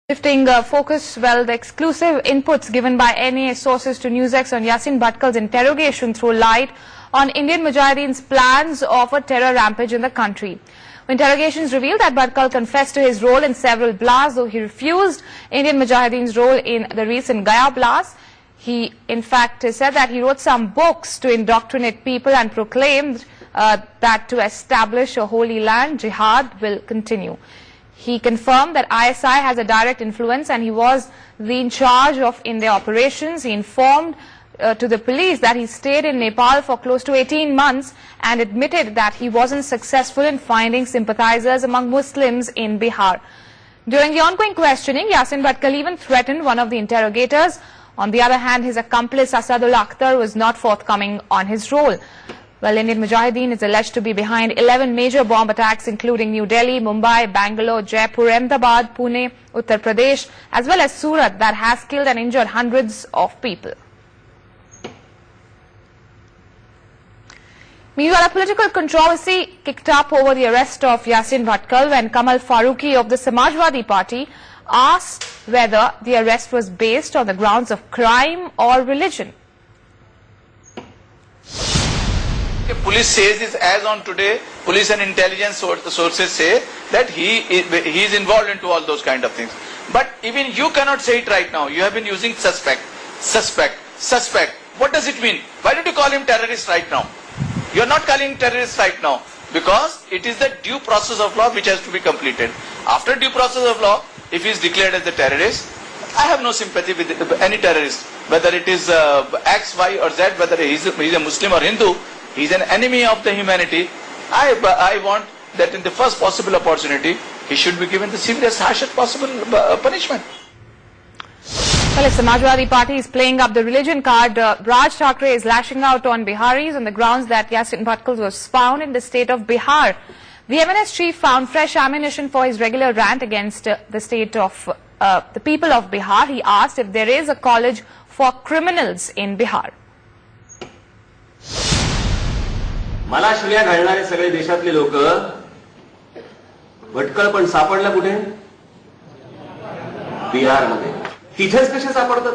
Shifting focus, the exclusive inputs given by NA sources to NewsX on Yasin Bhatkal's interrogation throw light on Indian Mujahideen's plans of a terror rampage in the country. Interrogations reveal that Bhatkal confessed to his role in several blasts, though he refused Indian Mujahideen's role in the recent Gaya blast. He, in fact, said that he wrote some books to indoctrinate people and proclaimed that to establish a holy land, jihad will continue. He confirmed that ISI has a direct influence and he was in charge of India operations. He informed to the police that he stayed in Nepal for close to 18 months and admitted that he wasn't successful in finding sympathizers among Muslims in Bihar. During the ongoing questioning, Yasin Bhatkal even threatened one of the interrogators. On the other hand, his accomplice Asadullah Akhtar was not forthcoming on his role. Indian Mujahideen is alleged to be behind 11 major bomb attacks including New Delhi, Mumbai, Bangalore, Jaipur, Ahmedabad, Pune, Uttar Pradesh as well as Surat that has killed and injured hundreds of people. Meanwhile, a political controversy kicked up over the arrest of Yasin Bhatkal when Kamal Farooqi of the Samajwadi Party asked whether the arrest was based on the grounds of crime or religion. Police says this as on today, police and intelligence sources say that he is involved into all those kind of things. But even you cannot say it right now. You have been using suspect. What does it mean? Why don't you call him terrorist right now? You are not calling him terrorist right now because it is the due process of law which has to be completed. After due process of law, if he is declared as a terrorist, I have no sympathy with any terrorist, whether it is X, Y or Z, whether he is a Muslim or Hindu. He is an enemy of the humanity. I want that in the first possible opportunity, he should be given the severest, harshest possible punishment. Well, if Samajwadi Party is playing up the religion card, Raj Thackeray is lashing out on Biharis on the grounds that Yasin Bhatkal was found in the state of Bihar. The MNS chief found fresh ammunition for his regular rant against the state of the people of Bihar. He asked if there is a college for criminals in Bihar. मला शिव्या घालणारे सगळे देशातले लोक भटकळ पण सापडला कुठे बिहार मध्ये तिथेच कसे सापडतात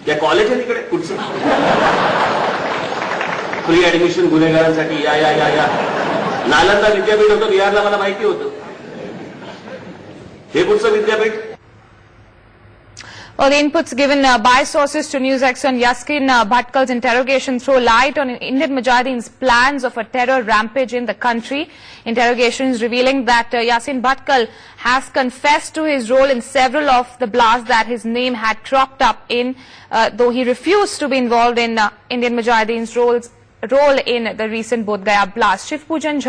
त्या कॉलेज आहे तिकडे कुठचं फ्री ऍडमिशन गुन्हेगारांसाठी या नालंदा विद्यापीठ होतं बिहारला मला माहिती होतं हे कुठचं विद्यापीठ. Well, the inputs given by sources to NewsX on Yasin Bhatkal's interrogation throw light on Indian Mujahideen's plans of a terror rampage in the country. Interrogations revealing that Yasin Bhatkal has confessed to his role in several of the blasts that his name had cropped up in, though he refused to be involved in Indian Mujahideen's role in the recent Bodh Gaya blast. Shiv Pujan